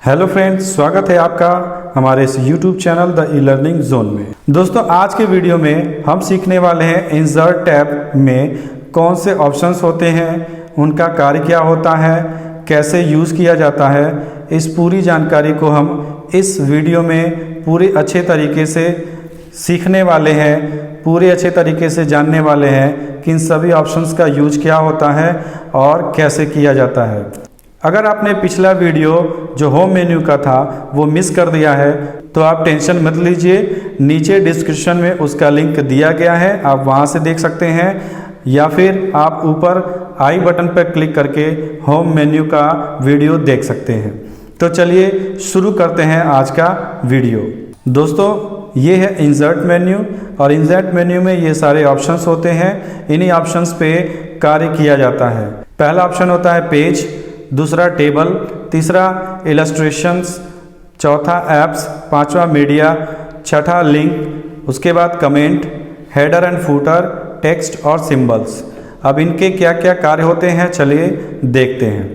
Hello friends, स्वागत है आपका हमारे इस YouTube channel the e learning zone में। दोस्तों, आज के वीडियो में हम सीखने वाले हैं इंसर्ट टैब में कौन से ऑप्शंस होते हैं, उनका कार्य क्या होता है, कैसे यूज़ किया जाता है। इस पूरी जानकारी को हम इस वीडियो में पूरे अच्छे तरीके से सीखने वाले हैं, पूरे अच्छे तरीके से जानने वाले हैं कि इन सभी ऑप्शंस का यूज क्या होता है और कैसे किया जाता है। अगर आपने पिछला वीडियो जो होम मेन्यू का था वो मिस कर दिया है तो आप टेंशन मत लीजिए, नीचे डिस्क्रिप्शन में उसका लिंक दिया गया है, आप वहां से देख सकते हैं या फिर आप ऊपर आई बटन पर क्लिक करके होम मेन्यू का वीडियो देख सकते हैं। तो चलिए शुरू करते हैं आज का वीडियो। दोस्तों, ये है इंसर्ट मेन्यू और इंसर्ट मेन्यू में ये सारे ऑप्शंस होते हैं। इन्हीं ऑप्शंस पे कार्य किया जाता है। पहला ऑप्शन होता है पेज, दूसरा टेबल, तीसरा इलस्ट्रेशंस, चौथा ऐप्स, पांचवा मीडिया, छठा लिंक, उसके बाद comment, header and footer, text और सिंबल्स। अब इनके क्या क्या कार्य होते हैं चलिए देखते हैं।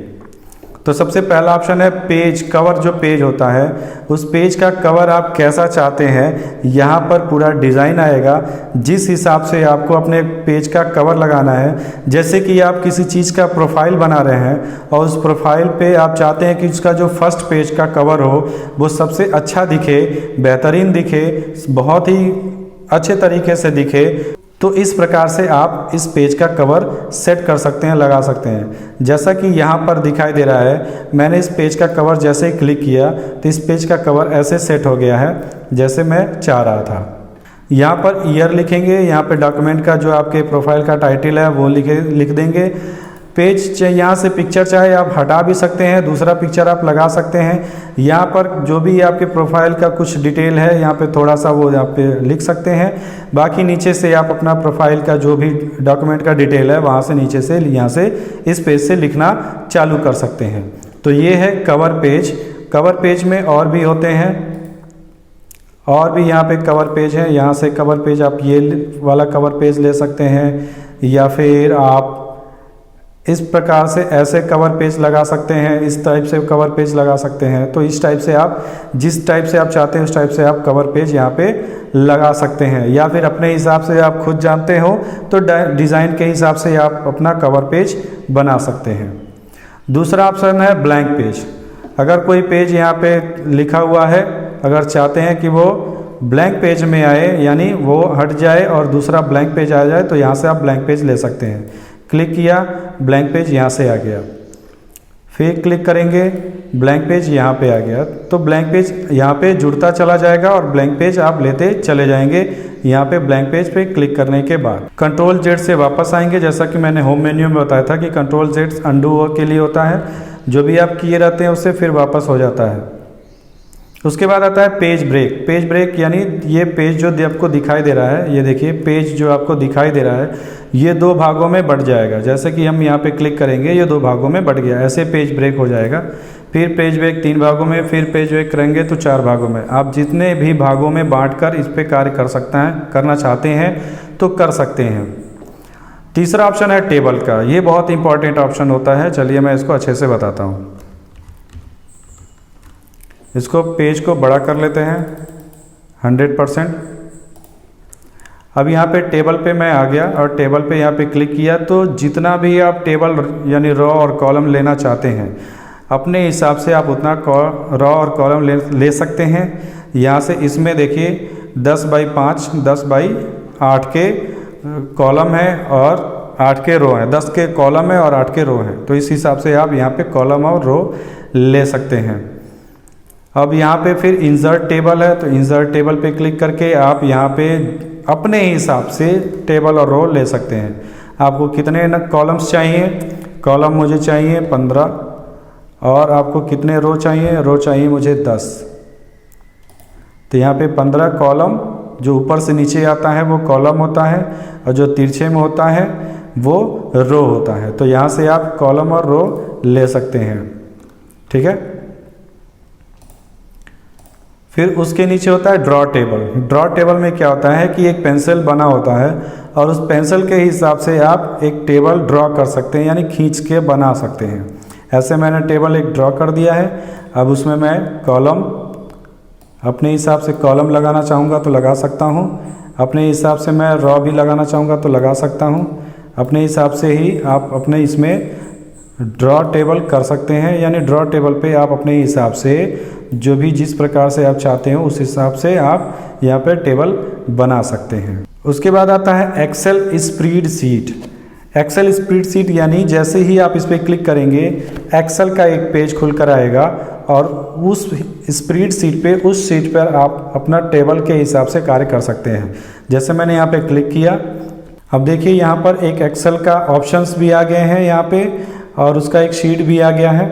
तो सबसे पहला ऑप्शन है पेज कवर। जो पेज होता है उस पेज का कवर आप कैसा चाहते हैं, यहाँ पर पूरा डिज़ाइन आएगा। जिस हिसाब से आपको अपने पेज का कवर लगाना है, जैसे कि आप किसी चीज़ का प्रोफाइल बना रहे हैं और उस प्रोफाइल पे आप चाहते हैं कि उसका जो फर्स्ट पेज का कवर हो वो सबसे अच्छा दिखे, बेहतरीन दिखे, बहुत ही अच्छे तरीके से दिखे, तो इस प्रकार से आप इस पेज का कवर सेट कर सकते हैं, लगा सकते हैं। जैसा कि यहाँ पर दिखाई दे रहा है, मैंने इस पेज का कवर जैसे ही क्लिक किया तो इस पेज का कवर ऐसे सेट हो गया है जैसे मैं चाह रहा था। यहाँ पर ईयर लिखेंगे, यहाँ पे डॉक्यूमेंट का जो आपके प्रोफाइल का टाइटल है वो लिख देंगे। पेज यहाँ से पिक्चर चाहे आप हटा भी सकते हैं, दूसरा पिक्चर आप लगा सकते हैं। यहाँ पर जो भी आपके प्रोफाइल का कुछ डिटेल है यहाँ पे थोड़ा सा वो यहाँ पे लिख सकते हैं। बाकी नीचे से आप अपना प्रोफाइल का जो भी डॉक्यूमेंट का डिटेल है वहाँ से नीचे से यहाँ से इस पेज से लिखना चालू कर सकते हैं। तो ये है कवर पेज। कवर पेज में और भी होते हैं, और भी यहाँ पे कवर पेज है। यहाँ से कवर पेज आप ये वाला कवर पेज ले सकते हैं, या फिर आप इस प्रकार से ऐसे कवर पेज लगा सकते हैं, इस टाइप से कवर पेज लगा सकते हैं। तो इस टाइप से आप जिस टाइप से आप चाहते हैं उस टाइप से आप कवर पेज यहाँ पे लगा सकते हैं, या फिर अपने हिसाब से आप खुद जानते हो तो डिज़ाइन के हिसाब से आप अपना कवर पेज बना सकते हैं। दूसरा ऑप्शन है ब्लैंक पेज। अगर कोई पेज यहाँ पे लिखा हुआ है, अगर चाहते हैं कि वो ब्लैंक पेज में आए, यानी वो हट जाए और दूसरा ब्लैंक पेज आ जाए, तो यहाँ से आप ब्लैंक पेज ले सकते हैं। क्लिक किया, ब्लैंक पेज यहाँ से आ गया, फिर क्लिक करेंगे, ब्लैंक पेज यहाँ पे आ गया। तो ब्लैंक पेज यहाँ पे जुड़ता चला जाएगा और ब्लैंक पेज आप लेते चले जाएंगे। यहाँ पे ब्लैंक पेज पे क्लिक करने के बाद कंट्रोल जेड से वापस आएंगे। जैसा कि मैंने होम मेन्यू में बताया था कि कंट्रोल जेड अंडू के लिए होता है, जो भी आप किए रहते हैं उससे फिर वापस हो जाता है। उसके बाद आता है पेज ब्रेक। पेज ब्रेक यानी ये पेज जो आपको दिखाई दे रहा है, ये देखिए पेज जो आपको दिखाई दे रहा है ये दो भागों में बढ़ जाएगा। जैसे कि हम यहाँ पे क्लिक करेंगे, ये दो भागों में बढ़ गया, ऐसे पेज ब्रेक हो जाएगा। फिर पेज ब्रेक 3 भागों में, फिर पेज ब्रेक करेंगे तो 4 भागों में। आप जितने भी भागों में बांटकर इस पर कार्य कर सकता है, करना चाहते हैं तो कर सकते हैं। तीसरा ऑप्शन है टेबल का। ये बहुत इंपॉर्टेंट ऑप्शन होता है, चलिए मैं इसको अच्छे से बताता हूँ। इसको पेज को बड़ा कर लेते हैं 100%। अब यहाँ पे टेबल पे मैं आ गया और टेबल पे यहाँ पे क्लिक किया तो जितना भी आप टेबल यानी रो और कॉलम लेना चाहते हैं अपने हिसाब से आप उतना रो और कॉलम ले सकते हैं। यहाँ से इसमें देखिए 10 बाई 5, 10 बाई 8 के कॉलम है और 8 के रो हैं, 10 के कॉलम है और 8 के रो हैं। तो इस हिसाब से आप यहाँ पे कॉलम और रो ले सकते हैं। अब यहाँ पे फिर इंसर्ट टेबल है, तो इंसर्ट टेबल पे क्लिक करके आप यहाँ पे अपने हिसाब से टेबल और रो ले सकते हैं। आपको कितने कॉलम्स चाहिए, कॉलम मुझे चाहिए 15, और आपको कितने रो चाहिए, रो चाहिए मुझे 10। तो यहाँ पे 15 कॉलम, जो ऊपर से नीचे आता है वो कॉलम होता है और जो तिरछे में होता है वो रो होता है। तो यहाँ से आप कॉलम और रो ले सकते हैं, ठीक है। फिर उसके नीचे होता है ड्रॉ टेबल। ड्रॉ टेबल में क्या होता है कि एक पेंसिल बना होता है और उस पेंसिल के हिसाब से आप एक टेबल ड्रॉ कर सकते हैं, यानी खींच के बना सकते हैं। ऐसे मैंने टेबल एक ड्रॉ कर दिया है। अब उसमें मैं कॉलम अपने हिसाब से कॉलम लगाना चाहूँगा तो लगा सकता हूँ, अपने हिसाब से मैं रॉ भी लगाना चाहूँगा तो लगा सकता हूँ। अपने हिसाब से ही आप अपने इसमें ड्रॉ टेबल कर सकते हैं, यानी ड्रॉ टेबल पे आप अपने हिसाब से जो भी जिस प्रकार से आप चाहते हो उस हिसाब से आप यहाँ पे टेबल बना सकते हैं। उसके बाद आता है एक्सेल स्प्रेडशीट। एक्सेल स्प्रेडशीट यानी जैसे ही आप इस पर क्लिक करेंगे एक्सेल का एक पेज खुल कर आएगा और उस स्प्रेडशीट पे उस शीट पर आप अपना टेबल के हिसाब से कार्य कर सकते हैं। जैसे मैंने यहाँ पे क्लिक किया, अब देखिए यहाँ पर एक एक्सेल का ऑप्शंस भी आ गए हैं यहाँ पे और उसका एक शीट भी आ गया है।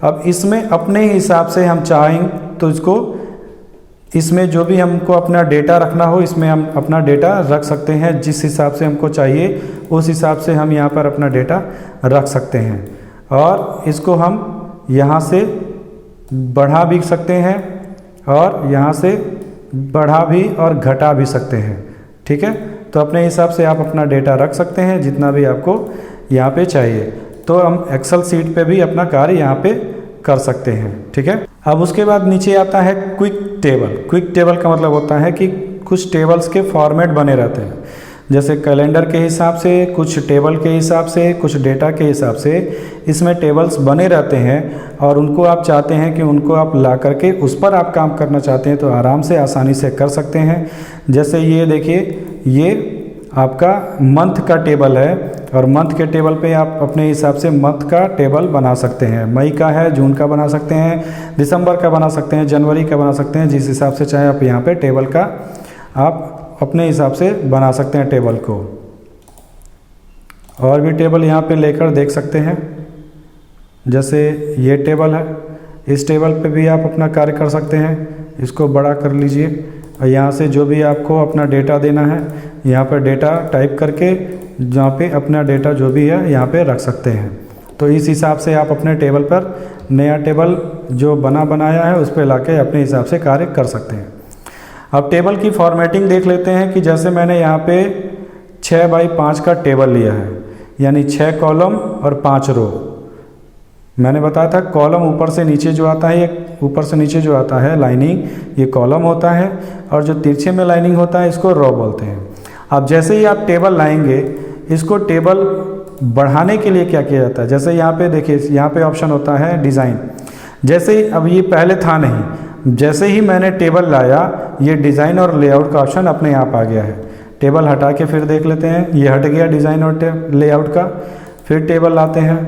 अब इसमें अपने हिसाब से हम चाहें तो इसमें जो भी हमको अपना डेटा रखना हो इसमें हम अपना डेटा रख सकते हैं। जिस हिसाब से हमको चाहिए उस हिसाब से हम यहाँ पर अपना डेटा रख सकते हैं और इसको हम यहाँ से बढ़ा भी सकते हैं और यहाँ से बढ़ा भी और घटा भी सकते हैं। ठीक है, तो अपने हिसाब से आप अपना डेटा रख सकते हैं जितना भी आपको यहाँ पे चाहिए। तो हम एक्सेल शीट पे भी अपना कार्य यहाँ पे कर सकते हैं। ठीक है, अब उसके बाद नीचे आता है क्विक टेबल। क्विक टेबल का मतलब होता है कि कुछ टेबल्स के फॉर्मेट बने रहते हैं, जैसे कैलेंडर के हिसाब से, कुछ टेबल के हिसाब से, कुछ डेटा के हिसाब से इसमें टेबल्स बने रहते हैं और उनको आप चाहते हैं कि उनको आप ला करके उस पर आप काम करना चाहते हैं तो आराम से आसानी से कर सकते हैं। जैसे ये देखिए, ये आपका मंथ का टेबल है और मंथ के टेबल पे आप अपने हिसाब से मंथ का टेबल बना सकते हैं। मई का है, जून का बना सकते हैं, दिसंबर का बना सकते हैं, जनवरी का बना सकते हैं। जिस हिसाब से चाहे आप यहाँ पे टेबल का आप अपने हिसाब से बना सकते हैं टेबल को। और भी टेबल यहाँ पे लेकर देख सकते हैं, जैसे ये टेबल है, इस टेबल पे भी आप अपना कार्य कर सकते हैं। इसको बड़ा कर लीजिए और यहाँ से जो भी आपको अपना डेटा देना है यहाँ पर डेटा टाइप करके जहाँ पे अपना डेटा जो भी है यहाँ पे रख सकते हैं। तो इस हिसाब से आप अपने टेबल पर नया टेबल जो बनाया है उस पर लाके अपने हिसाब से कार्य कर सकते हैं। अब टेबल की फॉर्मेटिंग देख लेते हैं कि जैसे मैंने यहाँ पे 6 बाई 5 का टेबल लिया है, यानी 6 कॉलम और 5 रो। मैंने बताया था कॉलम ऊपर से नीचे जो आता है, ये ऊपर से नीचे जो आता है लाइनिंग, ये कॉलम होता है और जो तिरछे में लाइनिंग होता है इसको रो बोलते हैं। अब जैसे ही आप टेबल लाएंगे, इसको टेबल बढ़ाने के लिए क्या किया जाता है, जैसे यहाँ पे देखिए, यहाँ पे ऑप्शन होता है डिज़ाइन। जैसे ही, अब ये पहले था नहीं, जैसे ही मैंने टेबल लाया ये डिज़ाइन और लेआउट का ऑप्शन अपने आप आ गया है। टेबल हटा के फिर देख लेते हैं, ये हट गया डिज़ाइन और लेआउट का। फिर टेबल लाते हैं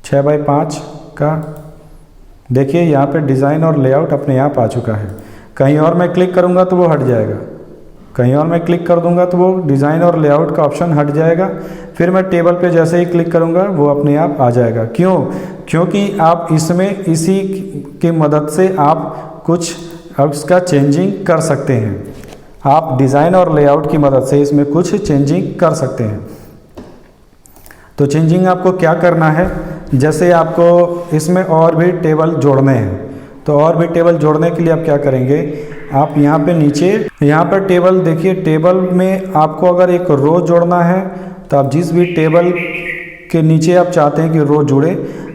6 बाई 5 का, देखिए यहाँ पे डिज़ाइन और लेआउट अपने आप आ चुका है। कहीं और मैं क्लिक करूँगा तो वो हट जाएगा, कहीं और मैं क्लिक कर दूंगा तो वो डिज़ाइन और लेआउट का ऑप्शन हट जाएगा। फिर मैं टेबल पे जैसे ही क्लिक करूंगा वो अपने आप आ जाएगा। क्यों? क्योंकि आप इसमें इसी की मदद से आप कुछ अब इसका चेंजिंग कर सकते हैं। आप डिज़ाइन और लेआउट की मदद से इसमें कुछ चेंजिंग कर सकते हैं। तो चेंजिंग आपको क्या करना है, जैसे आपको इसमें और भी टेबल जोड़ने हैं, तो और भी टेबल जोड़ने के लिए आप क्या करेंगे, आप यहाँ पे नीचे यहाँ पर टेबल देखिए, टेबल में आपको अगर एक रो जोड़ना है तो आप जिस भी टेबल के नीचे आप चाहते हैं कि रो जुड़े,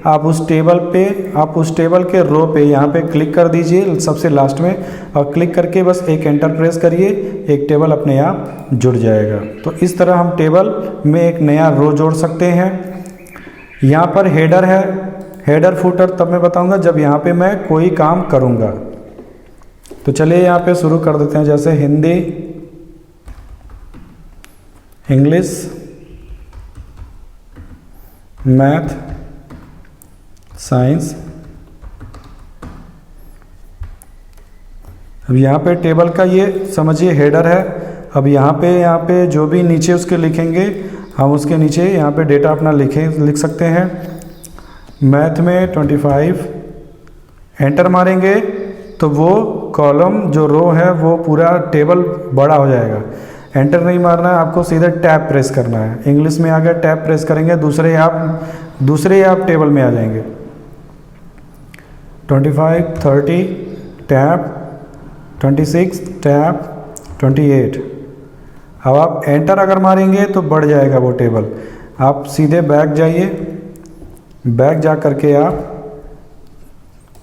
आप उस टेबल के रो पे यहाँ पे क्लिक कर दीजिए सबसे लास्ट में, और क्लिक करके बस एक एंटर प्रेस करिए, एक टेबल अपने आप जुड़ जाएगा। तो इस तरह हम टेबल में एक नया रो जोड़ सकते हैं। यहाँ पर हेडर है, हेडर फुटर तब मैं बताऊँगा जब यहाँ पे मैं कोई काम करूँगा। तो चलिए यहाँ पे शुरू कर देते हैं, जैसे हिंदी, इंग्लिश, मैथ, साइंस। अब यहाँ पे टेबल का ये समझिए हेडर है। अब यहाँ पे जो भी नीचे उसके लिखेंगे हम उसके नीचे यहाँ पे डेटा अपना लिख सकते हैं। मैथ में 25 एंटर मारेंगे तो वो कॉलम जो रो है वो पूरा टेबल बड़ा हो जाएगा। एंटर नहीं मारना है, आपको सीधे टैब प्रेस करना है। इंग्लिश में आ गया, टैब प्रेस करेंगे, दूसरे आप टेबल में आ जाएंगे। 25, 30 टैब, 26 टैब, 28। अब आप एंटर अगर मारेंगे तो बढ़ जाएगा वो टेबल। आप सीधे बैक जाइए, बैक जा करके आप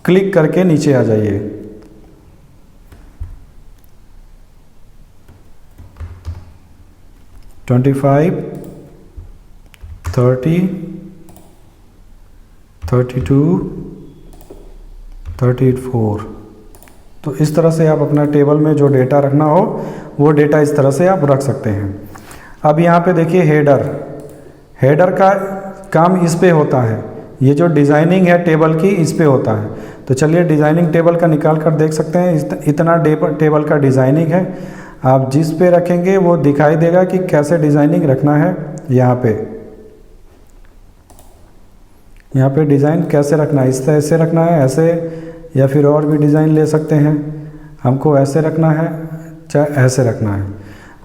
क्लिक करके नीचे आ जाइए। ट्वेंटी 30, 32, 34। तो इस तरह से आप अपना टेबल में जो डेटा रखना हो वो डेटा इस तरह से आप रख सकते हैं। अब यहाँ पे देखिए हेडर का काम इस पे होता है, ये जो डिज़ाइनिंग है टेबल की इस पे होता है। तो चलिए डिज़ाइनिंग टेबल का निकाल कर देख सकते हैं। इतना टेबल का डिज़ाइनिंग है, आप जिस पे रखेंगे वो दिखाई देगा कि कैसे डिज़ाइनिंग रखना है। यहाँ पे डिज़ाइन कैसे रखना है, इस तरह से रखना है, ऐसे, या फिर और भी डिज़ाइन ले सकते हैं। हमको ऐसे रखना है चाहे ऐसे रखना है।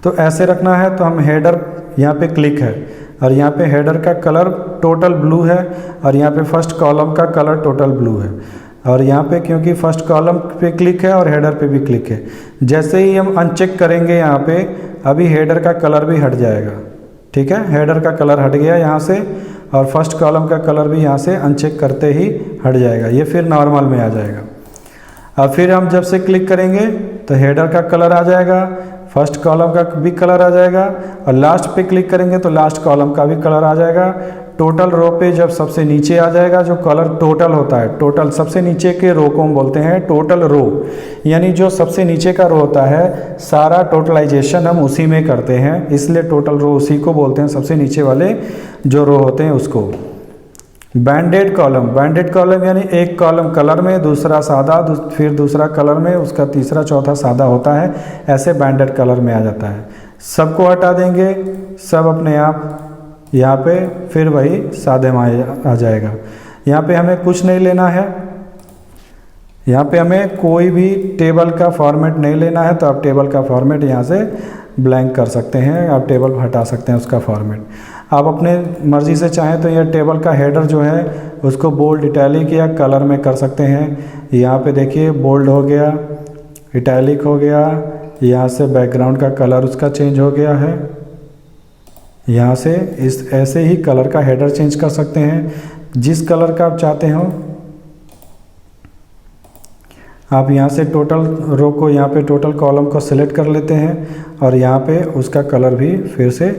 तो ऐसे रखना है तो हम हेडर, यहाँ पे क्लिक है और यहाँ पे हेडर का कलर टोटल ब्लू है और यहाँ पे फर्स्ट कॉलम का कलर टोटल ब्लू है। और यहाँ पे क्योंकि फर्स्ट कॉलम पे क्लिक है और हेडर पे भी क्लिक है, जैसे ही हम अनचेक करेंगे यहाँ पे अभी हेडर का कलर भी हट जाएगा। ठीक है, हेडर का कलर हट गया यहाँ से और फर्स्ट कॉलम का कलर भी यहाँ से अनचेक करते ही हट जाएगा, ये फिर नॉर्मल में आ जाएगा। अब फिर हम जब से क्लिक करेंगे तो हेडर का कलर आ जाएगा, फर्स्ट कॉलम का भी कलर आ जाएगा और लास्ट पे क्लिक करेंगे तो लास्ट कॉलम का भी कलर आ जाएगा। टोटल रो पे जब सबसे नीचे आ जाएगा जो कलर टोटल होता है, टोटल सबसे नीचे के रो को हम बोलते हैं टोटल रो, यानी जो सबसे नीचे का रो होता है सारा टोटलाइजेशन हम उसी में करते हैं, इसलिए टोटल रो उसी को बोलते हैं, सबसे नीचे वाले जो रो होते हैं उसको। बैंडेड कॉलम यानी एक कॉलम कलर में, दूसरा सादा, फिर दूसरा कलर में, उसका तीसरा चौथा सादा होता है, ऐसे बैंडेड कलर में आ जाता है। सबको हटा देंगे, सब अपने आप यहाँ पे फिर वही सादे में आ जाएगा। यहाँ पे हमें कुछ नहीं लेना है, यहाँ पे हमें कोई भी टेबल का फॉर्मेट नहीं लेना है, तो आप टेबल का फॉर्मेट यहाँ से ब्लैंक कर सकते हैं, आप टेबल हटा सकते हैं उसका फॉर्मेट। आप अपने मर्ज़ी से चाहें तो यह टेबल का हेडर जो है उसको बोल्ड, इटैलिक या कलर में कर सकते हैं। यहाँ पे देखिए बोल्ड हो गया, इटैलिक हो गया, यहाँ से बैकग्राउंड का कलर उसका चेंज हो गया है, यहाँ से इस ऐसे ही कलर का हेडर चेंज कर सकते हैं जिस कलर का आप चाहते हो। आप यहाँ से टोटल रो को, यहाँ पे टोटल कॉलम को सिलेक्ट कर लेते हैं और यहाँ पे उसका कलर भी फिर से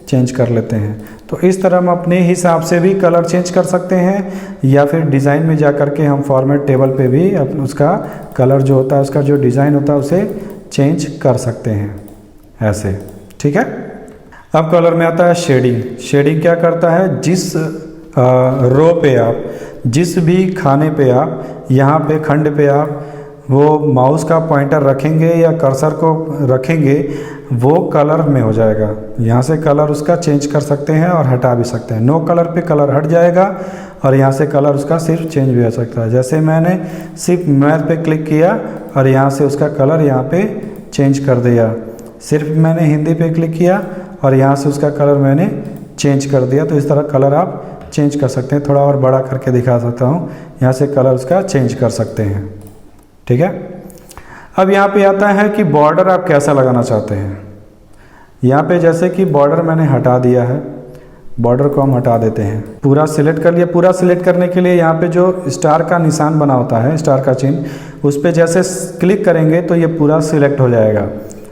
चेंज कर लेते हैं। तो इस तरह हम अपने हिसाब से भी कलर चेंज कर सकते हैं या फिर डिज़ाइन में जा कर के हम फॉर्मेट टेबल पे भी उसका कलर जो होता है, उसका जो डिज़ाइन होता है उसे चेंज कर सकते हैं ऐसे। ठीक है, अब कलर में आता है शेडिंग क्या करता है, जिस रो पे आप, जिस भी खाने पे आप, यहाँ पे खंड पे आप वो माउस का पॉइंटर रखेंगे या कर्सर को रखेंगे वो कलर में हो जाएगा। यहाँ से कलर उसका चेंज कर सकते हैं और हटा भी सकते हैं। नो कलर पे कलर हट जाएगा और यहाँ से कलर उसका सिर्फ चेंज भी हो सकता है। जैसे मैंने सिर्फ मैथ पे क्लिक किया और यहाँ से उसका कलर यहाँ पे चेंज कर दिया, सिर्फ मैंने हिंदी पे क्लिक किया और यहाँ से उसका कलर मैंने चेंज कर दिया। तो इस तरह कलर आप चेंज कर सकते हैं। थोड़ा और बड़ा करके दिखा सकता हूँ, यहाँ से कलर उसका चेंज कर सकते हैं। ठीक है, अब यहाँ पे आता है कि बॉर्डर आप कैसा लगाना चाहते हैं। यहाँ पे जैसे कि बॉर्डर मैंने हटा दिया है, बॉर्डर को हम हटा देते हैं, पूरा सिलेक्ट कर लिया। पूरा सिलेक्ट करने के लिए यहाँ पे जो स्टार का निशान बना होता है, स्टार का चिन्ह, उस पर जैसे क्लिक करेंगे तो ये पूरा सिलेक्ट हो जाएगा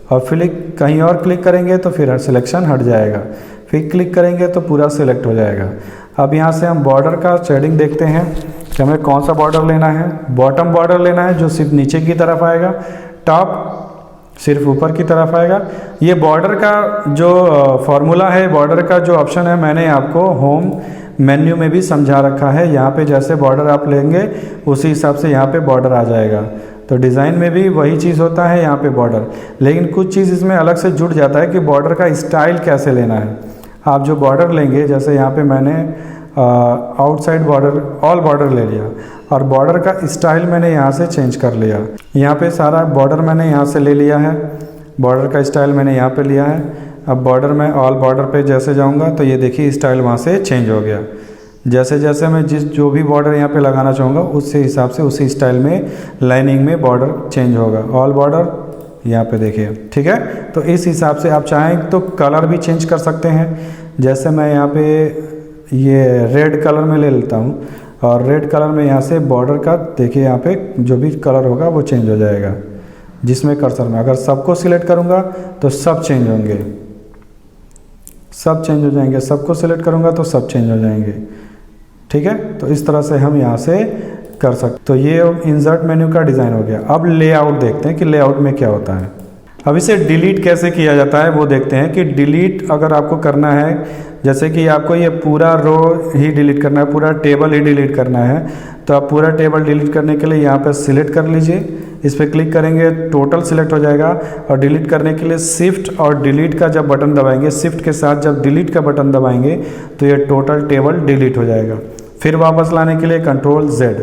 और फिर कहीं और क्लिक करेंगे तो फिर सिलेक्शन हट जाएगा, फिर क्लिक करेंगे तो पूरा सिलेक्ट हो जाएगा। अब यहाँ से हम बॉर्डर का शेडिंग देखते हैं कि हमें कौन सा बॉर्डर लेना है। बॉटम बॉर्डर लेना है जो सिर्फ नीचे की तरफ आएगा, टॉप सिर्फ ऊपर की तरफ आएगा। ये बॉर्डर का जो फॉर्मूला है, बॉर्डर का जो ऑप्शन है, मैंने आपको होम मेन्यू में भी समझा रखा है। यहाँ पे जैसे बॉर्डर आप लेंगे उसी हिसाब से यहाँ पे बॉर्डर आ जाएगा। तो डिज़ाइन में भी वही चीज़ होता है यहाँ पे बॉर्डर, लेकिन कुछ चीज़ इसमें अलग से जुड़ जाता है कि बॉर्डर का स्टाइल कैसे लेना है। आप जो बॉर्डर लेंगे, जैसे यहाँ पे मैंने आउटसाइड बॉर्डर, ऑल बॉर्डर ले लिया और बॉर्डर का स्टाइल मैंने यहाँ से चेंज कर लिया। यहाँ पे सारा बॉर्डर मैंने यहाँ से ले लिया है, बॉर्डर का स्टाइल मैंने यहाँ पे लिया है। अब बॉर्डर में ऑल बॉर्डर पे जैसे जाऊँगा तो ये देखिए स्टाइल वहाँ से चेंज हो गया। जैसे जैसे मैं जो भी बॉर्डर यहाँ पे लगाना चाहूँगा उससे हिसाब से उसी स्टाइल में लाइनिंग में बॉर्डर चेंज होगा। ऑल बॉर्डर यहाँ पे देखिए, ठीक है। तो इस हिसाब से आप चाहें तो कलर भी चेंज कर सकते हैं। जैसे मैं यहाँ पे ये रेड कलर में ले लेता हूँ और रेड कलर में यहाँ से बॉर्डर का देखिए, यहाँ पे जो भी कलर होगा वो चेंज हो जाएगा जिसमें कर्सर में। अगर सबको सिलेक्ट करूँगा तो सब चेंज होंगे, सब चेंज हो जाएंगे, सबको सिलेक्ट करूँगा तो सब चेंज हो जाएंगे। ठीक है, तो इस तरह से हम यहाँ से कर सकते। तो ये इंसर्ट मेन्यू का डिज़ाइन हो गया। अब लेआउट देखते हैं कि लेआउट में क्या होता है। अब इसे डिलीट कैसे किया जाता है वो देखते हैं कि डिलीट अगर आपको करना है, जैसे कि आपको ये पूरा रो ही डिलीट करना है, पूरा टेबल ही डिलीट करना है, तो आप पूरा टेबल डिलीट करने के लिए यहाँ पर सिलेक्ट कर लीजिए। इस पर क्लिक करेंगे, टोटल सिलेक्ट हो जाएगा। और डिलीट करने के लिए शिफ्ट और डिलीट का जब बटन दबाएंगे, शिफ्ट के साथ जब डिलीट का बटन दबाएंगे तो ये टोटल टेबल डिलीट हो जाएगा। फिर वापस लाने के लिए कंट्रोल Z,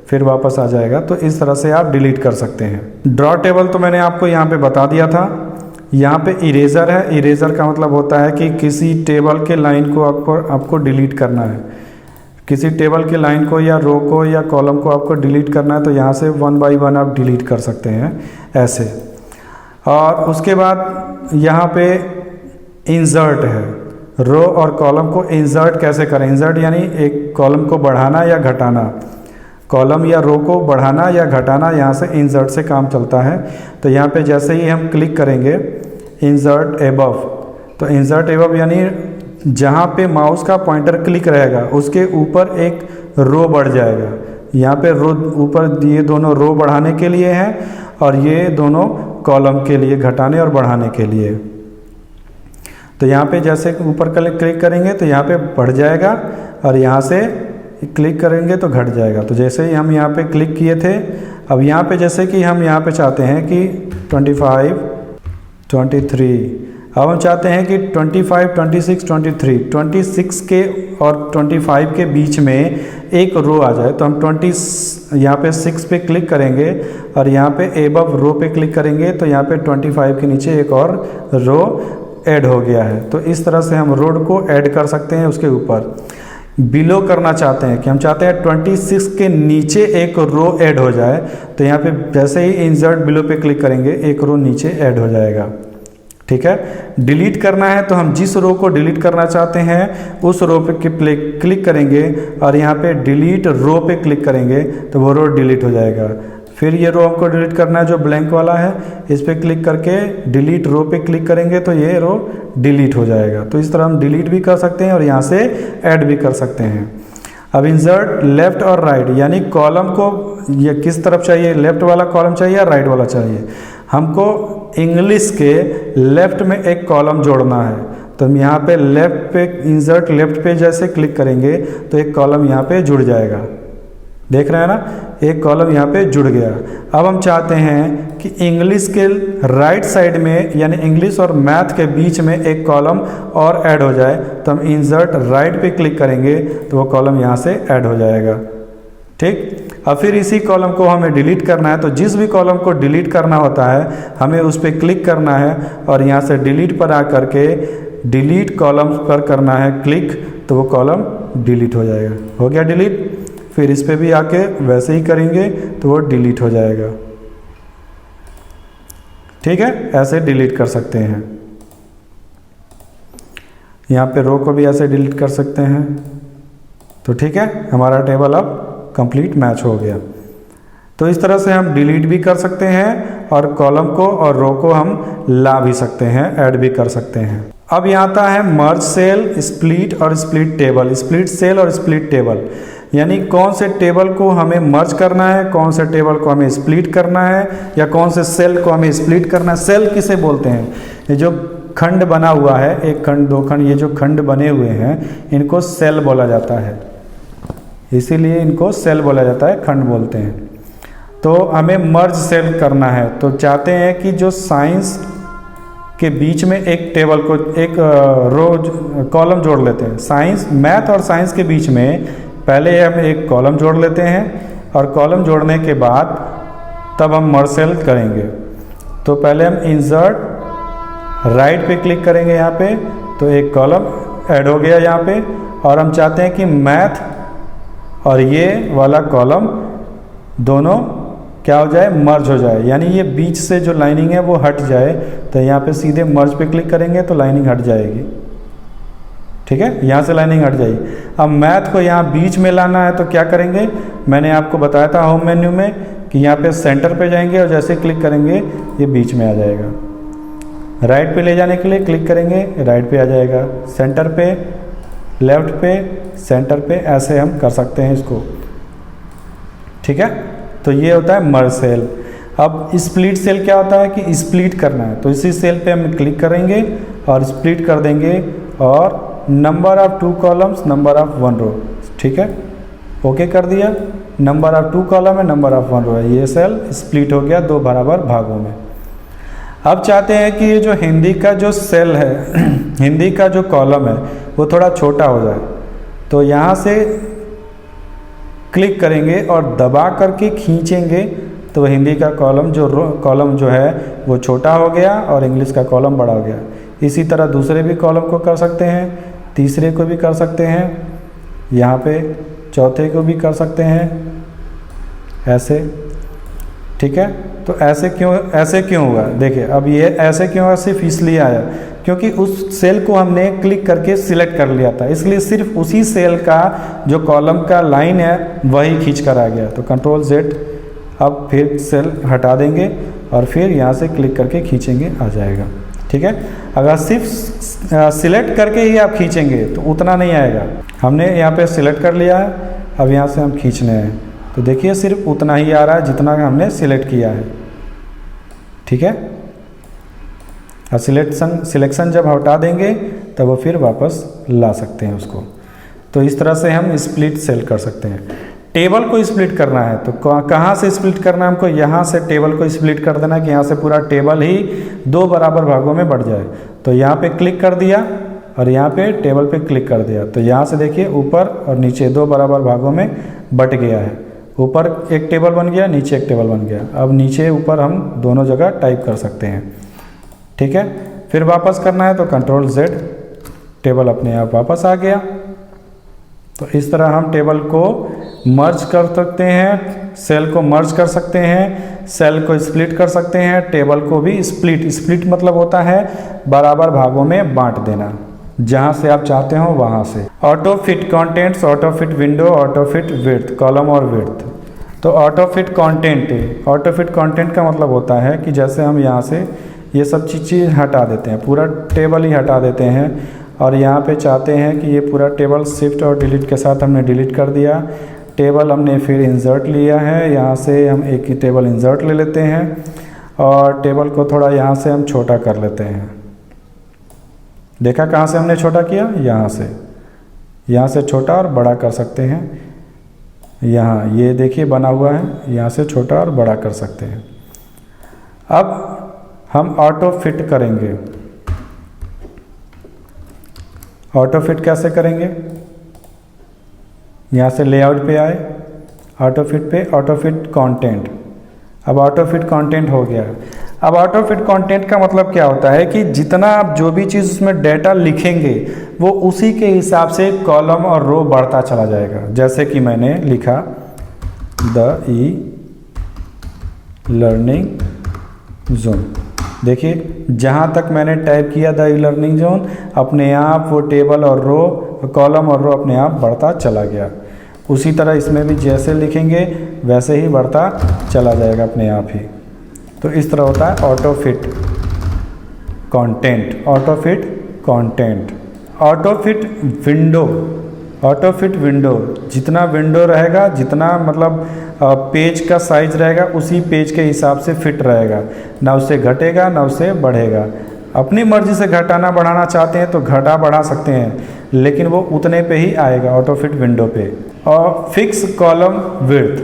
फिर वापस आ जाएगा। तो इस तरह से आप डिलीट कर सकते हैं। ड्रॉ टेबल तो मैंने आपको यहाँ पे बता दिया था। यहाँ पे इरेज़र है। इरेज़र का मतलब होता है कि किसी टेबल के लाइन को आपको डिलीट करना है, किसी टेबल के लाइन को या रो को या कॉलम को आपको डिलीट करना है, तो यहाँ से 1 बाय 1 आप डिलीट कर सकते हैं ऐसे। और उसके बाद यहाँ पे इंसर्ट है। रो और कॉलम को इंसर्ट कैसे करें? इंसर्ट यानी एक कॉलम को बढ़ाना या घटाना, कॉलम या रो को बढ़ाना या घटाना, यहाँ से इंसर्ट से काम चलता है। तो यहाँ पे जैसे ही हम क्लिक करेंगे इंसर्ट एबव, तो इंसर्ट एबव यानी जहाँ पे माउस का पॉइंटर क्लिक रहेगा उसके ऊपर एक रो बढ़ जाएगा। यहाँ पे रो ऊपर, ये दोनों रो बढ़ाने के लिए हैं और ये दोनों कॉलम के लिए घटाने और बढ़ाने के लिए। तो यहाँ पे जैसे ऊपर क्लिक करेंगे तो यहाँ पे बढ़ जाएगा और यहाँ से क्लिक करेंगे तो घट जाएगा। तो जैसे ही हम यहाँ पे क्लिक किए थे, अब यहाँ पे जैसे कि हम यहाँ पे चाहते हैं कि 25, 23, अब हम चाहते हैं कि 25, 26, 23, 26 के और 25 के बीच में एक रो आ जाए। तो हम 20 यहाँ पे 6 पे क्लिक करेंगे और यहाँ पे एबव रो पे क्लिक करेंगे तो यहाँ पे 25 के नीचे एक और रो ऐड हो गया है। तो इस तरह से हम रो को ऐड कर सकते हैं उसके ऊपर। बिलो करना चाहते हैं कि हम चाहते हैं 26 के नीचे एक रो ऐड हो जाए, तो यहाँ पे जैसे ही इंसर्ट बिलो पे क्लिक करेंगे एक रो नीचे ऐड हो जाएगा। ठीक है, डिलीट करना है तो हम जिस रो को डिलीट करना चाहते हैं उस रो पे क्लिक करेंगे और यहाँ पे डिलीट रो पे क्लिक करेंगे तो वो रो डिलीट हो जाएगा। फिर ये रो हमको डिलीट करना है जो ब्लैंक वाला है, इस पर क्लिक करके डिलीट रो पे क्लिक करेंगे तो ये रो डिलीट हो जाएगा। तो इस तरह हम डिलीट भी कर सकते हैं और यहाँ से ऐड भी कर सकते हैं। अब इंसर्ट लेफ्ट और राइट, यानी कॉलम को ये किस तरफ चाहिए, लेफ्ट वाला कॉलम चाहिए या राइट वाला चाहिए। हमको इंग्लिश के लेफ्ट में एक कॉलम जोड़ना है, तो हम यहाँ पे लेफ्ट पे इंसर्ट लेफ्ट पे जैसे क्लिक करेंगे तो एक कॉलम यहाँ पे जुड़ जाएगा। देख रहे हैं ना, एक कॉलम यहाँ पे जुड़ गया। अब हम चाहते हैं कि इंग्लिश के राइट साइड में यानी इंग्लिश और मैथ के बीच में एक कॉलम और ऐड हो जाए, तो हम इंसर्ट राइट पे क्लिक करेंगे तो वो कॉलम यहाँ से ऐड हो जाएगा। ठीक, अब फिर इसी कॉलम को हमें डिलीट करना है, तो जिस भी कॉलम को डिलीट करना होता है हमें उस पर क्लिक करना है और यहाँ से डिलीट पर आ करके डिलीट कॉलम पर करना है क्लिक, तो वो कॉलम डिलीट हो जाएगा। हो गया डिलीट। फिर इस पे भी आके वैसे ही करेंगे तो वो डिलीट हो जाएगा। ठीक है, ऐसे डिलीट कर सकते हैं। यहाँ पे रो को भी ऐसे डिलीट कर सकते हैं। तो ठीक है, हमारा टेबल अब कंप्लीट मैच हो गया। तो इस तरह से हम डिलीट भी कर सकते हैं और कॉलम को और रो को हम ला भी सकते हैं, ऐड भी कर सकते हैं। अब यहाँ आता है मर्ज सेल, स्प्लिट और स्प्लिट टेबल। स्प्लिट सेल और स्प्लिट टेबल यानी कौन से टेबल को हमें मर्ज करना है, कौन से टेबल को हमें स्प्लिट करना है, या कौन से सेल को हमें स्प्लिट करना है। सेल किसे बोलते हैं? ये जो खंड बना हुआ है, एक खंड दो खंड, ये जो खंड बने हुए हैं इनको सेल बोला जाता है, इसीलिए इनको सेल बोला जाता है, खंड बोलते हैं। तो हमें मर्ज सेल करना है, तो चाहते हैं कि जो साइंस के बीच में एक टेबल को एक रो कॉलम जोड़ लेते हैं। साइंस, मैथ और साइंस के बीच में पहले हम एक कॉलम जोड़ लेते हैं और कॉलम जोड़ने के बाद तब हम मर्ज सेल करेंगे। तो पहले हम इंसर्ट राइट पे क्लिक करेंगे यहाँ पे, तो एक कॉलम ऐड हो गया यहाँ पे, और हम चाहते हैं कि मैथ और ये वाला कॉलम दोनों क्या हो जाए, मर्ज हो जाए, यानी ये बीच से जो लाइनिंग है वो हट जाए। तो यहाँ पे सीधे मर्ज पे क्लिक करेंगे तो लाइनिंग हट जाएगी। ठीक है, यहाँ से लाइनिंग हट जाएगी। अब मैथ को यहाँ बीच में लाना है तो क्या करेंगे, मैंने आपको बताया था होम मेन्यू में कि यहाँ पे सेंटर पे जाएंगे और जैसे क्लिक करेंगे ये बीच में आ जाएगा। राइट पे ले जाने के लिए क्लिक करेंगे, राइट पे आ जाएगा, सेंटर पे, लेफ्ट पे, सेंटर पे, ऐसे हम कर सकते हैं इसको। ठीक है, तो ये होता है मर्ज सेल। अब स्प्लिट सेल क्या होता है कि स्प्लिट करना है, तो इसी सेल पे हम क्लिक करेंगे और स्प्लिट कर देंगे और number of 2 columns, number of 1 रो। ठीक है, ओके कर दिया, नंबर ऑफ 2 कॉलम है, नंबर ऑफ 1 रो है, ये सेल स्प्लिट हो गया 2 बराबर भागों में। अब चाहते हैं कि ये जो हिंदी का जो सेल है हिंदी का जो कॉलम है वो थोड़ा छोटा हो जाए, तो यहाँ से क्लिक करेंगे और दबा करके खींचेंगे तो हिंदी का कॉलम जो है वो छोटा हो गया और इंग्लिश का कॉलम बड़ा हो गया। इसी तरह दूसरे भी कॉलम को कर सकते हैं, तीसरे को भी कर सकते हैं, यहाँ पे चौथे को भी कर सकते हैं ऐसे। ठीक है, तो ऐसे क्यों हुआ, देखिए अब ये ऐसे क्यों हुआ, सिर्फ इसलिए आया क्योंकि उस सेल को हमने क्लिक करके सिलेक्ट कर लिया था, इसलिए सिर्फ उसी सेल का जो कॉलम का लाइन है वही खींच कर आ गया। तो कंट्रोल Z, अब फिर सेल हटा देंगे और फिर यहाँ से क्लिक करके खींचेंगे, आ जाएगा। ठीक है, अगर सिर्फ सिलेक्ट करके ही आप खींचेंगे तो उतना नहीं आएगा। हमने यहाँ पे सिलेक्ट कर लिया है, अब यहाँ से हम खींचने हैं तो देखिए सिर्फ उतना ही आ रहा है जितना हमने सिलेक्ट किया है। ठीक है, और सिलेक्शन जब हटा देंगे तब वो फिर वापस ला सकते हैं उसको। तो इस तरह से हम स्प्लिट सेल कर सकते हैं। टेबल को स्प्लिट करना है तो कहाँ से स्प्लिट करना है हमको, यहाँ से टेबल को स्प्लिट कर देना है कि यहाँ से पूरा टेबल ही 2 बराबर भागों में बढ़ जाए। तो यहाँ पे क्लिक कर दिया और यहाँ पे टेबल पे क्लिक कर दिया, तो यहाँ से देखिए ऊपर और नीचे 2 बराबर भागों में बट गया है। ऊपर एक टेबल बन गया, नीचे एक टेबल बन गया। अब नीचे ऊपर हम दोनों जगह टाइप कर सकते हैं। ठीक है, फिर वापस करना है तो कंट्रोल Z, टेबल अपने आप वापस आ गया। तो इस तरह हम टेबल को मर्ज कर सकते हैं, सेल को मर्ज कर सकते हैं, सेल को स्प्लिट कर सकते हैं, टेबल को भी स्प्लिट मतलब होता है बराबर भागों में बांट देना, जहां से आप चाहते हो वहां से। Auto fit contents, auto fit window, auto fit width, column और विड्थ। तो ऑटो फिट कंटेंट का मतलब होता है कि जैसे हम यहाँ से ये सब चीज़ हटा देते हैं, पूरा टेबल ही हटा देते हैं और यहाँ पे चाहते हैं कि ये पूरा टेबल शिफ्ट और डिलीट के साथ हमने डिलीट कर दिया। टेबल हमने फिर इंसर्ट लिया है, यहाँ से हम एक ही टेबल इंसर्ट ले लेते हैं और टेबल को थोड़ा यहाँ से हम छोटा कर लेते हैं। देखा कहाँ से हमने छोटा किया, यहाँ से छोटा और बड़ा कर सकते हैं। यहाँ ये देखिए बना हुआ है, यहाँ से छोटा और बड़ा कर सकते हैं। अब हम ऑटो फिट करेंगे। ऑटो फिट कैसे करेंगे, यहाँ से लेआउट पे आए, ऑटो फिट पे, ऑटो फिट कंटेंट। अब ऑटो फिट कंटेंट हो गया। अब ऑटो फिट कंटेंट का मतलब क्या होता है कि जितना आप जो भी चीज़ उसमें डेटा लिखेंगे वो उसी के हिसाब से कॉलम और रो बढ़ता चला जाएगा। जैसे कि मैंने लिखा द ई-लर्निंग जोन, देखिए जहाँ तक मैंने टाइप किया द ई-लर्निंग जोन, अपने आप वो टेबल और रो, कॉलम और रो अपने आप बढ़ता चला गया। उसी तरह इसमें भी जैसे लिखेंगे वैसे ही बढ़ता चला जाएगा अपने आप ही। तो इस तरह होता है auto fit content. Auto fit content, auto fit window. Auto fit window, जितना विंडो रहेगा, जितना मतलब पेज का साइज रहेगा उसी पेज के हिसाब से फिट रहेगा, ना उससे घटेगा ना उससे बढ़ेगा। अपनी मर्जी से घटाना बढ़ाना चाहते हैं तो घटा बढ़ा सकते हैं, लेकिन वो उतने पे ही आएगा ऑटो फिट विंडो पे। और fix column width,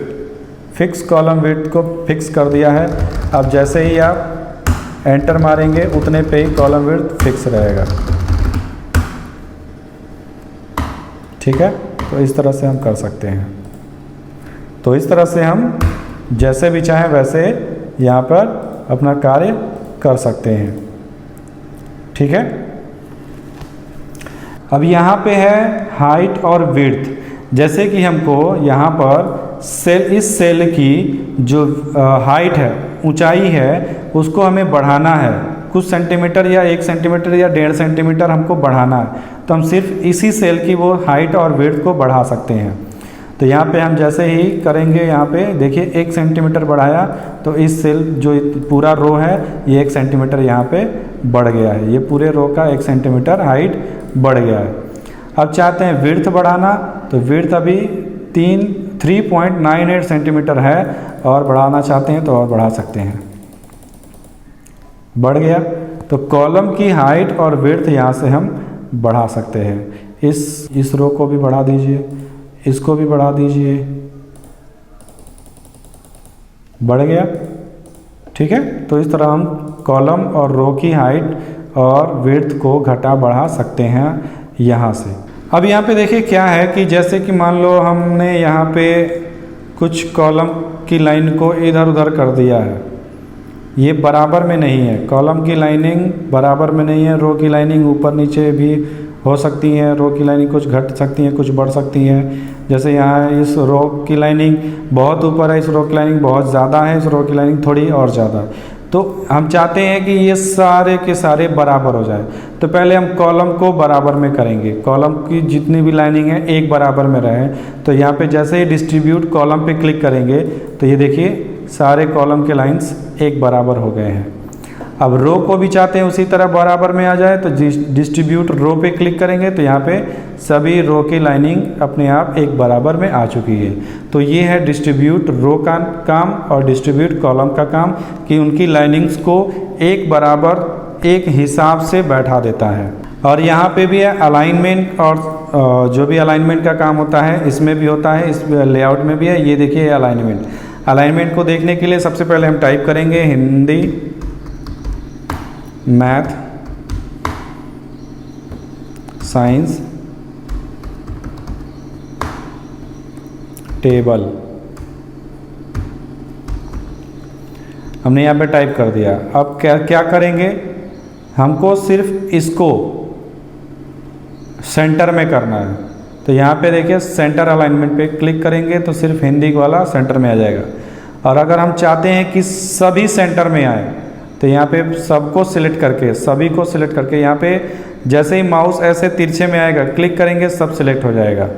fix column width को फिक्स कर दिया है। अब जैसे ही आप एंटर मारेंगे उतने पे ही कॉलम विड्थ फिक्स रहेगा। ठीक है, तो इस तरह से हम कर सकते हैं। तो इस तरह से हम जैसे भी चाहें वैसे यहाँ पर अपना कार्य कर सकते हैं। ठीक है, अब यहाँ पे है हाइट और विड्थ। जैसे कि हमको यहाँ पर इस सेल की जो हाइट है, ऊंचाई है, उसको हमें बढ़ाना है। कुछ सेंटीमीटर या 1 सेंटीमीटर या 1.5 सेंटीमीटर हमको बढ़ाना है, तो हम सिर्फ इसी सेल की वो हाइट और विड्थ को बढ़ा सकते हैं। तो यहाँ पे हम जैसे ही करेंगे, यहाँ पे देखिए 1 सेंटीमीटर बढ़ाया तो इस सेल जो पूरा रो है ये 1 सेंटीमीटर यहाँ पे बढ़ गया है, ये पूरे रो का 1 सेंटीमीटर हाइट बढ़ गया है। अब चाहते हैं विड्थ बढ़ाना, तो विड्थ अभी 3.98 सेंटीमीटर है और बढ़ाना चाहते हैं तो और बढ़ा सकते हैं, बढ़ गया। तो कॉलम की हाइट और विड्थ यहाँ से हम बढ़ा सकते हैं। इस रो को भी बढ़ा दीजिए, इसको भी बढ़ा दीजिए, बढ़ गया, ठीक है। तो इस तरह हम कॉलम और रो की हाइट और विड्थ को घटा बढ़ा सकते हैं यहाँ से। अब यहाँ पे देखिए क्या है कि जैसे कि मान लो हमने यहाँ पे कुछ कॉलम की लाइन को इधर उधर कर दिया है, ये बराबर में नहीं है, कॉलम की लाइनिंग बराबर में नहीं है, रो की लाइनिंग ऊपर नीचे भी हो सकती हैं, रो की लाइनिंग कुछ घट सकती हैं कुछ बढ़ सकती हैं। जैसे यहाँ इस रो की लाइनिंग बहुत ऊपर है, इस रो की लाइनिंग बहुत ज़्यादा है, इस रो की लाइनिंग थोड़ी और ज़्यादा। तो हम चाहते हैं कि ये सारे के सारे बराबर हो जाए, तो पहले हम कॉलम को बराबर में करेंगे, कॉलम की जितनी भी लाइनिंग है एक बराबर में रहे। तो यहाँ पे जैसे ही डिस्ट्रीब्यूट कॉलम पे क्लिक करेंगे तो ये देखिए सारे कॉलम के लाइंस एक बराबर हो गए हैं। अब रो को भी चाहते हैं उसी तरह बराबर में आ जाए, तो डिस्ट्रीब्यूट रो पे क्लिक करेंगे तो यहाँ पे सभी रो की लाइनिंग अपने आप एक बराबर में आ चुकी है। तो ये है डिस्ट्रीब्यूट रो का काम और डिस्ट्रीब्यूट कॉलम का काम कि उनकी लाइनिंग्स को एक बराबर एक हिसाब से बैठा देता है। और यहाँ पे भी है अलाइनमेंट, और जो भी अलाइनमेंट का काम होता है इसमें भी होता है, इस लेआउट में भी है। ये देखिए अलाइनमेंट, अलाइनमेंट को देखने के लिए सबसे पहले हम टाइप करेंगे हिंदी मैथ साइंस टेबल, हमने यहाँ पे टाइप कर दिया। अब क्या करेंगे, हमको सिर्फ इसको सेंटर में करना है। तो यहाँ पे देखिए सेंटर अलाइनमेंट पे क्लिक करेंगे तो सिर्फ हिंदी वाला सेंटर में आ जाएगा। और अगर हम चाहते हैं कि सभी सेंटर में आए तो यहाँ पे सबको सिलेक्ट करके, सभी को सिलेक्ट करके, यहाँ पे जैसे ही माउस ऐसे तिरछे में आएगा क्लिक करेंगे सब सिलेक्ट हो जाएगा,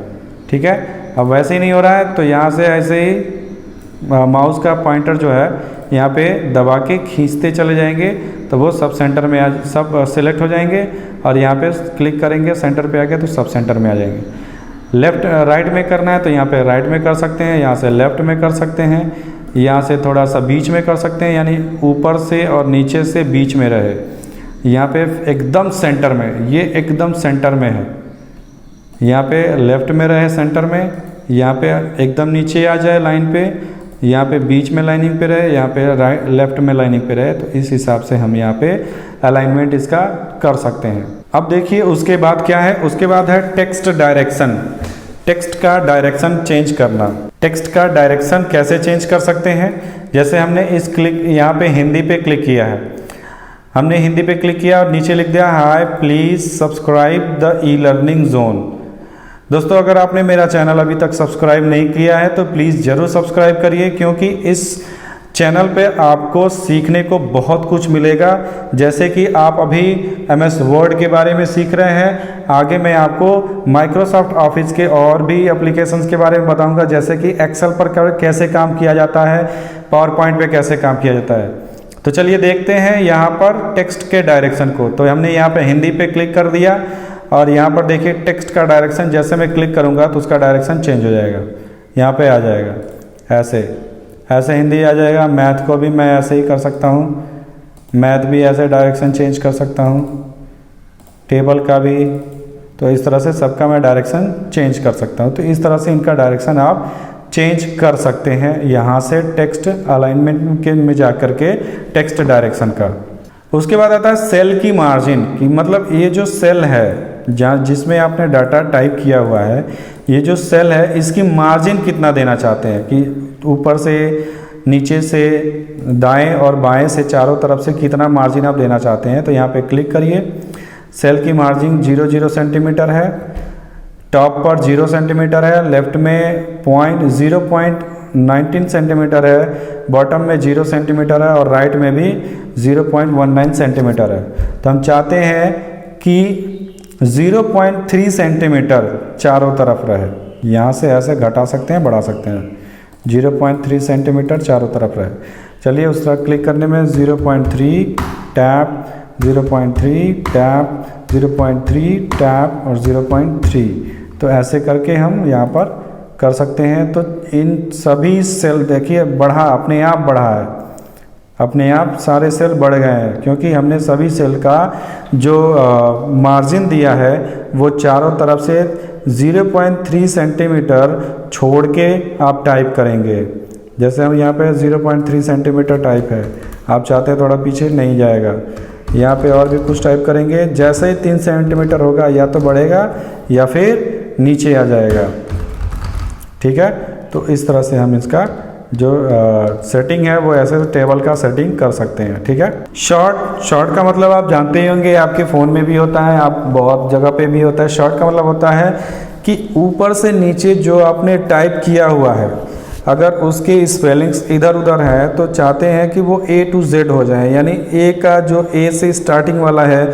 ठीक है। अब वैसे ही नहीं हो रहा है तो यहाँ से ऐसे ही माउस का पॉइंटर जो है यहाँ पे दबा के खींचते चले जाएंगे तो वो सब सेंटर में सब सिलेक्ट हो जाएंगे। और यहाँ पे क्लिक करेंगे सेंटर पे आ गया तो सब सेंटर में आ जाएंगे। लेफ़्ट राइट में करना है तो यहाँ पे राइट में कर सकते हैं, यहाँ से लेफ़्ट में कर सकते हैं, यहाँ से थोड़ा सा बीच में कर सकते हैं, यानी ऊपर से और नीचे से बीच में रहे। यहाँ पे एकदम सेंटर में, ये एकदम सेंटर में है, यहाँ पे लेफ़्ट में रहे सेंटर में, यहाँ पे एकदम नीचे आ जाए लाइन पे, यहाँ पे बीच में लाइनिंग पे रहे, यहाँ पे राइट लेफ़्ट में लाइनिंग पे रहे। तो इस हिसाब से हम यहाँ पे अलाइनमेंट इसका कर सकते हैं। अब देखिए उसके बाद क्या है, उसके बाद है टेक्स्ट डायरेक्शन, टेक्स्ट का डायरेक्शन चेंज करना। टेक्स्ट का डायरेक्शन कैसे चेंज कर सकते हैं, जैसे हमने इस क्लिक यहाँ पे हिंदी पे क्लिक किया है, हमने हिंदी पे क्लिक किया और नीचे लिख दिया hi please subscribe the e learning zone. दोस्तों अगर आपने मेरा चैनल अभी तक सब्सक्राइब नहीं किया है तो प्लीज़ ज़रूर सब्सक्राइब करिए, क्योंकि इस चैनल पे आपको सीखने को बहुत कुछ मिलेगा। जैसे कि आप अभी MS वर्ड के बारे में सीख रहे हैं, आगे मैं आपको माइक्रोसॉफ्ट ऑफिस के और भी एप्लीकेशंस के बारे में बताऊंगा, जैसे कि एक्सेल पर कैसे काम किया जाता है, पावर पॉइंट पे कैसे काम किया जाता है। तो चलिए देखते हैं यहाँ पर टेक्स्ट के डायरेक्शन को। तो हमने यहाँ पर हिंदी पे क्लिक कर दिया और यहाँ पर देखिए टेक्स्ट का डायरेक्शन, जैसे मैं क्लिक करूँगा तो उसका डायरेक्शन चेंज हो जाएगा, यहाँ पे आ जाएगा, ऐसे हिंदी आ जाएगा। मैथ को भी मैं ऐसे ही कर सकता हूँ, मैथ भी ऐसे डायरेक्शन चेंज कर सकता हूँ, टेबल का भी। तो इस तरह से सबका मैं डायरेक्शन चेंज कर सकता हूँ। तो इस तरह से इनका डायरेक्शन आप चेंज कर सकते हैं यहाँ से टेक्स्ट अलाइनमेंट के में जा कर के टेक्स्ट डायरेक्शन का। उसके बाद आता है सेल की मार्जिन की, मतलब ये जो सेल है जहाँ जिसमें आपने डाटा टाइप किया हुआ है, ये जो सेल है इसकी मार्जिन कितना देना चाहते हैं, कि ऊपर से नीचे से दाएं और बाएं से चारों तरफ से कितना मार्जिन आप देना चाहते हैं। तो यहाँ पे क्लिक करिए, सेल की मार्जिन 0.0 सेंटीमीटर है, टॉप पर 0 सेंटीमीटर है, लेफ्ट में 0.0 0.19 सेंटीमीटर है, बॉटम में 0 सेंटीमीटर है और राइट में भी 0.19 सेंटीमीटर है। तो हम चाहते हैं कि 0.3 सेंटीमीटर चारों तरफ रहे। यहाँ से ऐसे घटा सकते हैं, बढ़ा सकते हैं। 0.3 सेंटीमीटर चारों तरफ रहे। चलिए उस तरह क्लिक करने में 0.3 टैप, 0.3 टैप, 0.3 टैप और 0.3, तो ऐसे करके हम यहाँ पर कर सकते हैं। तो इन सभी सेल देखिए बढ़ा, अपने आप बढ़ा है, अपने आप सारे सेल बढ़ गए हैं, क्योंकि हमने सभी सेल का जो मार्जिन दिया है वो चारों तरफ से 0.3 सेंटीमीटर छोड़ के आप टाइप करेंगे। जैसे हम यहाँ पे 0.3 सेंटीमीटर टाइप है, आप चाहते हैं थोड़ा पीछे नहीं जाएगा, यहाँ पे और भी कुछ टाइप करेंगे। जैसे ही 3 सेंटीमीटर होगा या तो बढ़ेगा या फिर नीचे आ जाएगा, ठीक है। तो इस तरह से हम इसका जो सेटिंग है वो ऐसे टेबल का सेटिंग कर सकते हैं, ठीक है। शॉर्ट का मतलब आप जानते ही होंगे, आपके फ़ोन में भी होता है, आप बहुत जगह पे भी होता है। शॉर्ट का मतलब होता है कि ऊपर से नीचे जो आपने टाइप किया हुआ है, अगर उसके स्पेलिंग्स इधर उधर है तो चाहते हैं कि वो A to Z हो जाए, यानी A का जो A से स्टार्टिंग वाला है,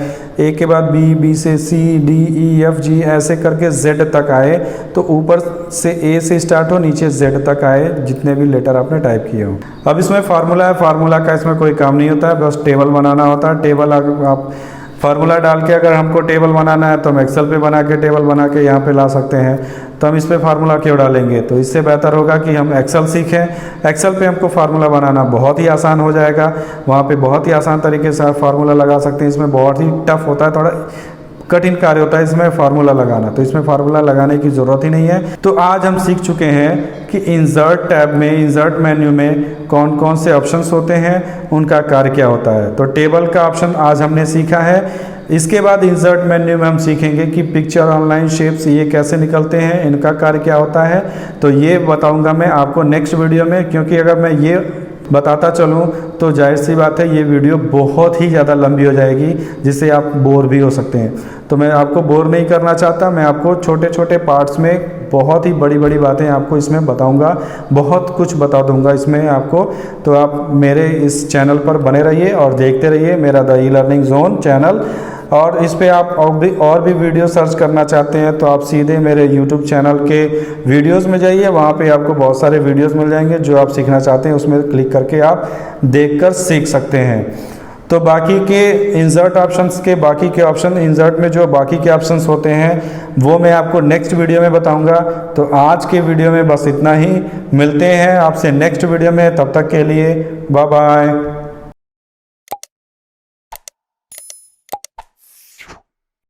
A के बाद B, B से C, D, E, F, G ऐसे करके Z तक आए। तो ऊपर से A से स्टार्ट हो, नीचे Z तक आए, जितने भी लेटर आपने टाइप किए हो। अब इसमें फार्मूला है, फार्मूला का इसमें कोई काम नहीं होता है, बस टेबल बनाना होता है। टेबल आप फार्मूला डाल के अगर हमको टेबल बनाना है तो हम एक्सेल पे बना के टेबल बना के यहाँ पे ला सकते हैं। तो हम इस पे फार्मूला क्यों डालेंगे? तो इससे बेहतर होगा कि हम एक्सेल सीखें। एक्सेल पे हमको फार्मूला बनाना बहुत ही आसान हो जाएगा, वहाँ पे बहुत ही आसान तरीके से आप फार्मूला लगा सकते हैं। इसमें बहुत ही टफ होता है, थोड़ा कठिन कार्य होता है इसमें फार्मूला लगाना, तो इसमें फार्मूला लगाने की ज़रूरत ही नहीं है। तो आज हम सीख चुके हैं कि इंसर्ट टैब में, इंसर्ट मेन्यू में कौन कौन से ऑप्शंस होते हैं, उनका कार्य क्या होता है। तो टेबल का ऑप्शन आज हमने सीखा है। इसके बाद इंसर्ट मेन्यू में हम सीखेंगे कि पिक्चर, ऑनलाइन शेप्स ये कैसे निकलते हैं, इनका कार्य क्या होता है। तो ये बताऊँगा मैं आपको नेक्स्ट वीडियो में, क्योंकि अगर मैं ये बताता चलूँ तो जाहिर सी बात है ये वीडियो बहुत ही ज़्यादा लंबी हो जाएगी, जिससे आप बोर भी हो सकते हैं। तो मैं आपको बोर नहीं करना चाहता, मैं आपको छोटे छोटे पार्ट्स में बहुत ही बड़ी बड़ी बातें आपको इसमें बताऊंगा, बहुत कुछ बता दूंगा इसमें आपको। तो आप मेरे इस चैनल पर बने रहिए और देखते रहिए मेरा द ई-लर्निंग जोन चैनल। और इस पे आप और भी वीडियो सर्च करना चाहते हैं तो आप सीधे मेरे यूट्यूब चैनल के वीडियोस में जाइए, वहाँ पे आपको बहुत सारे वीडियोस मिल जाएंगे। जो आप सीखना चाहते हैं उसमें क्लिक करके आप देखकर सीख सकते हैं। तो बाकी के इंसर्ट ऑप्शंस के बाकी के ऑप्शन, इंसर्ट में जो बाकी के ऑप्शंस होते हैं वो मैं आपको नेक्स्ट वीडियो में बताऊंगा। तो आज के वीडियो में बस इतना ही, मिलते हैं आपसे नेक्स्ट वीडियो में, तब तक के लिए बाय बाय।